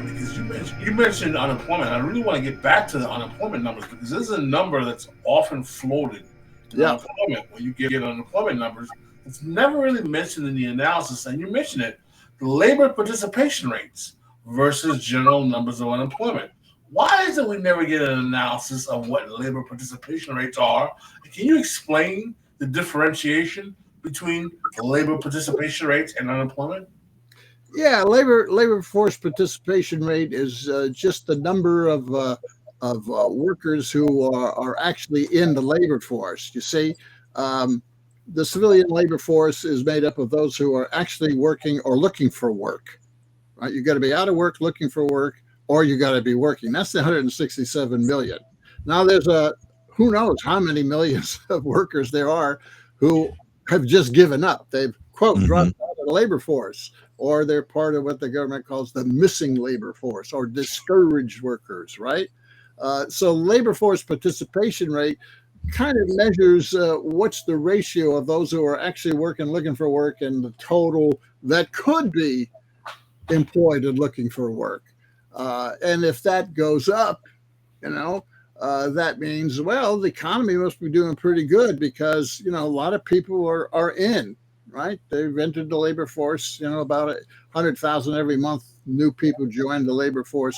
point because you mentioned unemployment. I really want to get back to the unemployment numbers because this is a number that's often floated in Yeah. unemployment. When you get unemployment numbers, it's never really mentioned in the analysis, and you mentioned it: the labor participation rates versus general numbers of unemployment. Why is it we never get an analysis of what labor participation rates are? Can you explain the differentiation between labor participation rates and unemployment? Yeah, labor force participation rate is just the number of workers who are actually in the labor force. You see, um, the civilian labor force is made up of those who are actually working or looking for work. Right, you got to be out of work looking for work, or you got to be working. That's the 167 million. Now there's a who knows how many millions of workers there are who have just given up. They've quote Hmm. dropped out of the labor force, or they're part of what the government calls the missing labor force or discouraged workers. Right. So labor force participation rate kind of measures what's the ratio of those who are actually working, looking for work, and the total that could be employed and looking for work. And if that goes up, you know, that means, well, the economy must be doing pretty good because, a lot of people are in, right? They've entered the labor force, about 100,000 every month. New people join the labor force,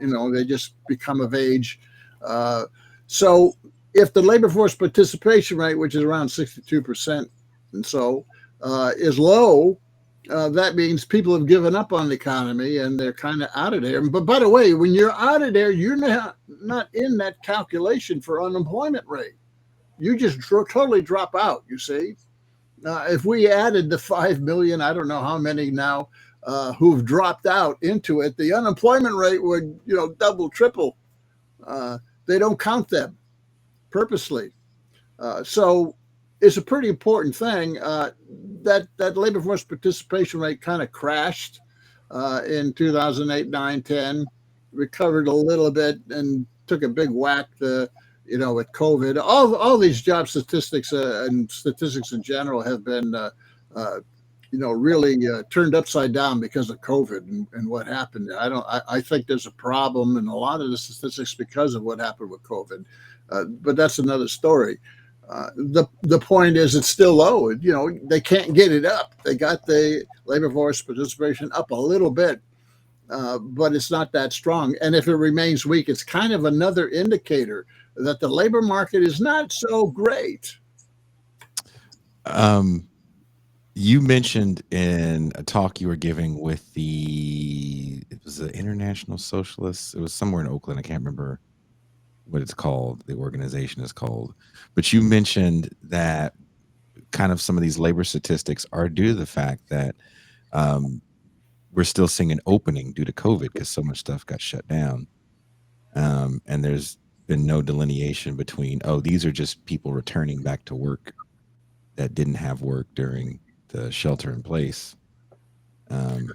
they just become of age. Uh, so if the labor force participation rate, which is around 62%, and so is low, that means people have given up on the economy and they're kind of out of there. But by the way, when you're out of there, you're not in that calculation for unemployment rate. You just totally drop out, you see. If we added the 5 million, I don't know how many now, who've dropped out into it, the unemployment rate would, double, triple. Uh, they don't count them purposely. So it's a pretty important thing. That labor force participation rate kind of crashed in 2008, 9, 10, recovered a little bit and took a big whack. With COVID, all these job statistics and statistics in general have been, really turned upside down because of COVID and what happened. I think there's a problem in a lot of the statistics because of what happened with COVID. But that's another story. The point is it's still low. They can't get it up. They got the labor force participation up a little bit, but it's not that strong. And if it remains weak, it's kind of another indicator that the labor market is not so great. Um, you mentioned in a talk you were giving with it was the International Socialists. It was somewhere in Oakland. I can't remember what it's called. The organization is called. But you mentioned that kind of some of these labor statistics are due to the fact that um, we're still seeing an opening due to COVID because so much stuff got shut down. And there's been no delineation between, oh, these are just people returning back to work that didn't have work during the shelter in place. Um,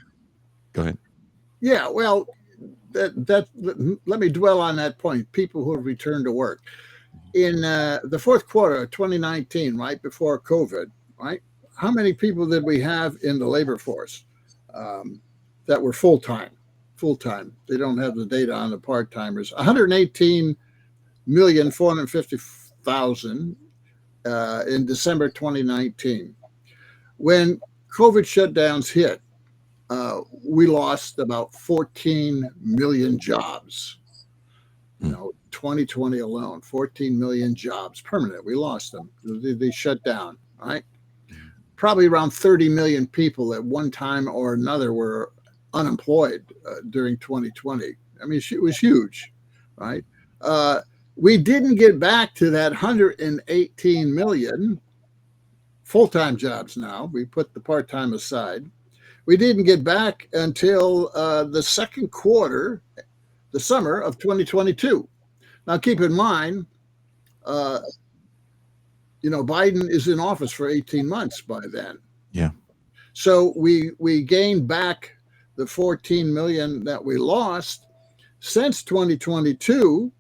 Go ahead. Yeah, well, let me dwell on that point. People who have returned to work in the fourth quarter of 2019, right before COVID, right? How many people did we have in the labor force um, that were full time? Full time. They don't have the data on the part timers. 118,450,000 in December 2019. When COVID shutdowns hit, we lost about 14 million jobs. 2020 alone, 14 million jobs permanent. We lost them. They shut down, right? Probably around 30 million people at one time or another were unemployed during 2020. I mean, it was huge, right? Uh, we didn't get back to that 118 million full time jobs now. We put the part time aside. We didn't get back until the second quarter, the summer of 2022. Now, keep in mind, uh, Biden is in office for 18 months by then. Yeah. So we gained back the 14 million that we lost since 2022.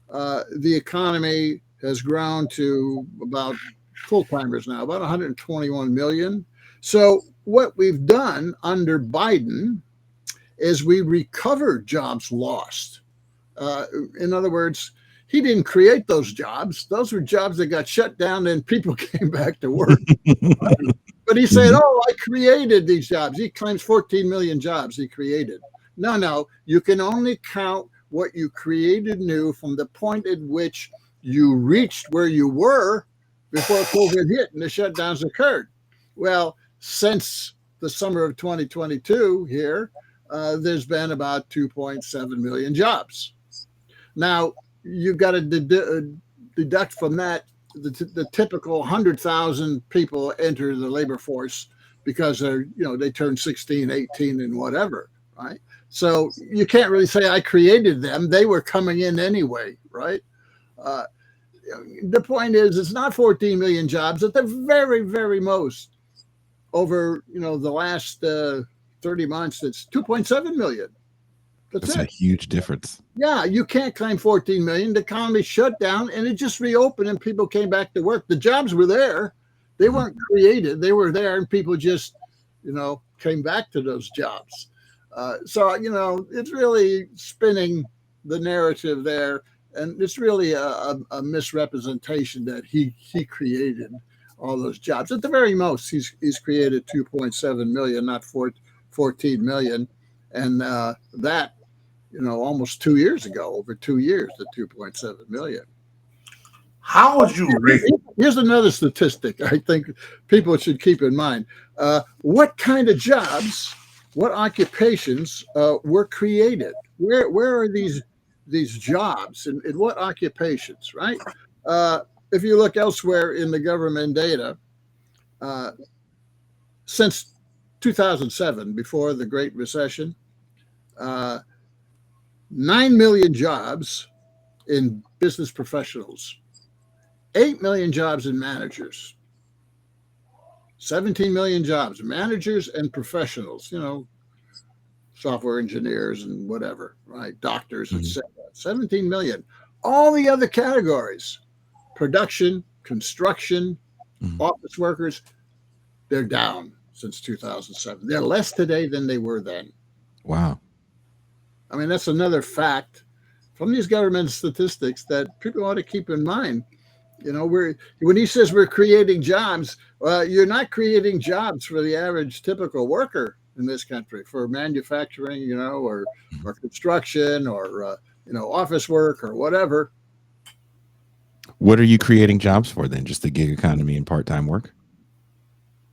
The economy has grown to about full timers now, about 121 million. So what we've done under Biden is we recover jobs lost. Uh, in other words, he didn't create those jobs. Those were jobs that got shut down and people came back to work. But he said, Mhm. "Oh, I created these jobs." He claims 14 million jobs he created. No, no, you can only count what you created new from the point at which you reached where you were before COVID hit and the shutdowns occurred. Well, since the summer of 2022 here, there's been about 2.7 million jobs. Now, you've got to deduct from that the typical 100,000 people enter the labor force because they turn 16, 18, and whatever, right? So you can't really say I created them. They were coming in anyway, right? Uh, the point is, it's not 14 million jobs. At the very, very most, over the last 30 months, it's 2.7 million. That's That's a it. huge difference. Yeah, you can't claim 14 million. The economy shut down and it just reopened and people came back to work. The jobs were there. They Mhm. weren't created. They were there and people just, came back to those jobs. So, it's really spinning the narrative there. And it's really a misrepresentation that he created all those jobs. At the very most, he's created 2.7 million, not 14 million. And that almost 2 years ago, over 2 years, the 2.7 million. How would you rate? Here's another statistic I think people should keep in mind. What kind of jobs, what occupations were created? Where are these jobs and in what occupations, right? Uh, if you look elsewhere in the government data, uh, since 2007, before the Great Recession, uh, 9 million jobs in business professionals, 8 million jobs in managers, 17 million jobs, managers and professionals, software engineers and whatever, right? Doctors, Mhm. etc. 17 million. All the other categories, production, construction, Mhm. office workers, they're down since 2007. They're less today than they were then. Wow. I mean, that's another fact from these government statistics that people ought to keep in mind. We're when he says we're creating jobs, you're not creating jobs for the average typical worker in this country for manufacturing, Mhm. or construction, or office work or whatever. What are you creating jobs for then? Just the gig economy and part-time work?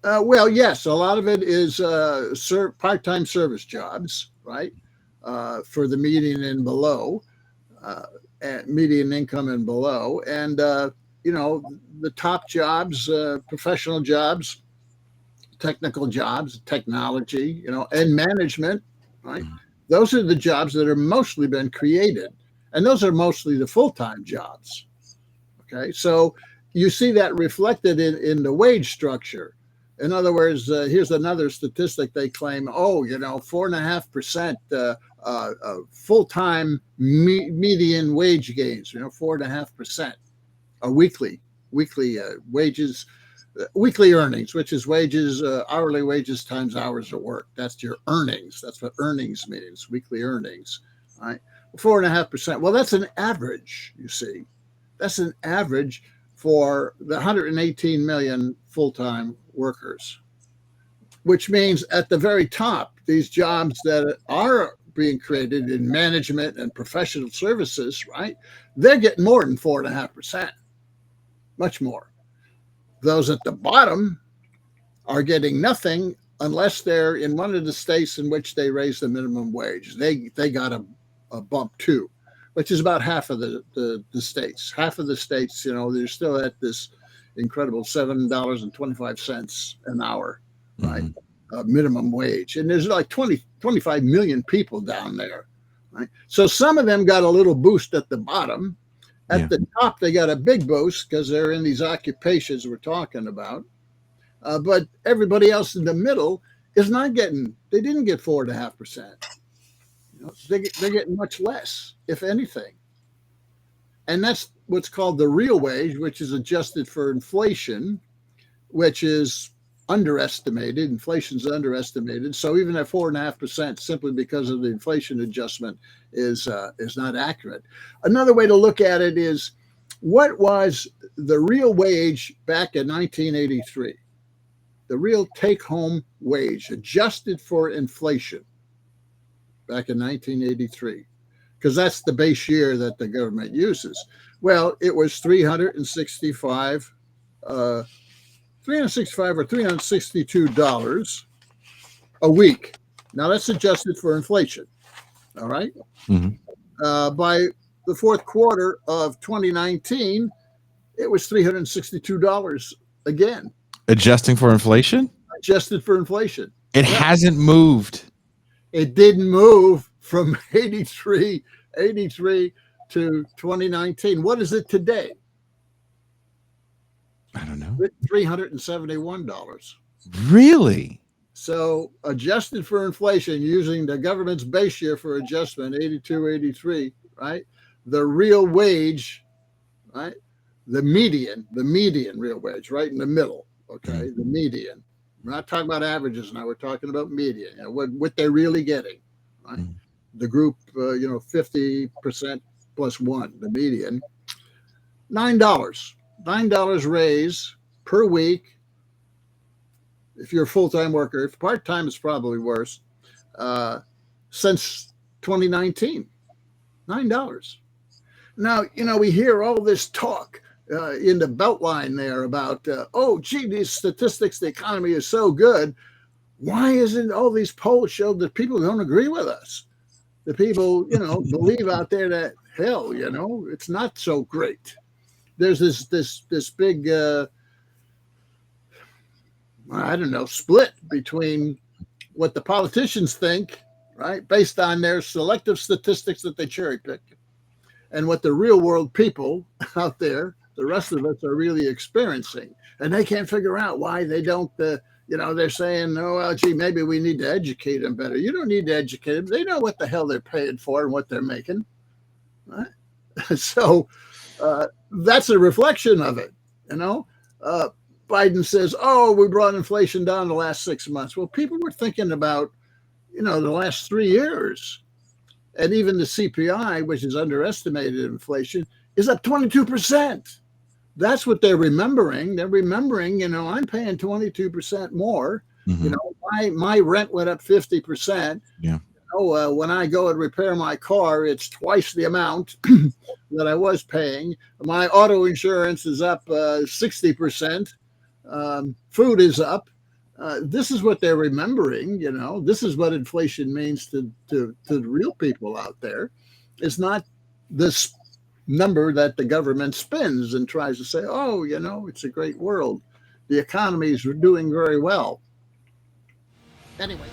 Well, yes, a lot of it is part-time service jobs, right? For the median and below, uh, at median income and below, and you know the top jobs, professional jobs, technical jobs, technology, and management, right? Mhm. Those are the jobs that are mostly been created, and those are mostly the full-time jobs. Okay, so you see that reflected in the wage structure. In other words, here's another statistic they claim: 4.5% full-time median wage gains. 4.5% a weekly wages, weekly earnings, which is wages, hourly wages times hours of work. That's your earnings. That's what earnings means. Weekly earnings, right? 4.5%. Well, that's an average. You see, that's an average for the 118 million full-time workers, which means at the very top, these jobs that are being created in management and professional services, right? They're getting more than 4.5%, much more. Those at the bottom are getting nothing unless they're in one of the states in which they raise the minimum wage. They got a bump too, which is about half of the states. Half of the states, they're still at this incredible $7.25 an hour, right? Mhm. Minimum wage. And there's like 25 million people down there, right? So some of them got a little boost at the bottom. At Yeah. the top, they got a big boost because they're in these occupations we're talking about. But everybody else in the middle is not getting. They didn't get 4.5%. They're getting much less, if anything. And that's what's called the real wage, which is adjusted for inflation, which is underestimated. Inflation's underestimated. So even at 4.5%, simply because of the inflation adjustment, is not accurate. Another way to look at it is, what was the real wage back in 1983? The real take-home wage adjusted for inflation back in 1983, because that's the base year that the government uses. Well, it was 365 or $362 a week. Now that's adjusted for inflation. All right. Mhm. By the fourth quarter of 2019, it was $362 again, Adjusting for inflation? adjusted for inflation. It Yeah, hasn't moved. it didn't move from 83 to 2019. What is it today? I don't know. $371. Really? So adjusted for inflation, using the government's base year for adjustment, 82, 83, right? The real wage, right? The median real wage, right in the middle. Okay, Mhm. the median. We're not talking about averages now. We're talking about median. What they're really getting, right? Mhm. The group, 50% plus one, the median. $9, $9 raise per week. If you're a full-time worker, if part-time is probably worse. Uh, since 2019, $9. Now, we hear all this talk in the Beltline there about, oh, gee, these statistics, the economy is so good. Why isn't all these polls show that people don't agree with us? The people, believe out there that, hell, it's not so great. There's this big, I don't know, split between what the politicians think, right, based on their selective statistics that they cherry pick, and what the real world people out there, the rest of us, are really experiencing. And they can't figure out why they don't, they're saying, oh, well, gee, maybe we need to educate them better. You don't need to educate them. They know what the hell they're paying for and what they're making. Right? So that's a reflection of it. You know, uh, Biden says, oh, we brought inflation down the last 6 months. Well, people were thinking about, the last 3 years. And even the CPI, which is underestimated inflation, is up 22%. That's what they're remembering. They're remembering, I'm paying 22% more. Mhm. My rent went up 50%. Yeah. When I go and repair my car, it's twice the amount that I was paying. My auto insurance is up 60%. Food is up. This is what they're remembering. This is what inflation means to the real people out there. It's not this number that the government spins and tries to say, oh, it's a great world. The economy is doing very well. Anyway.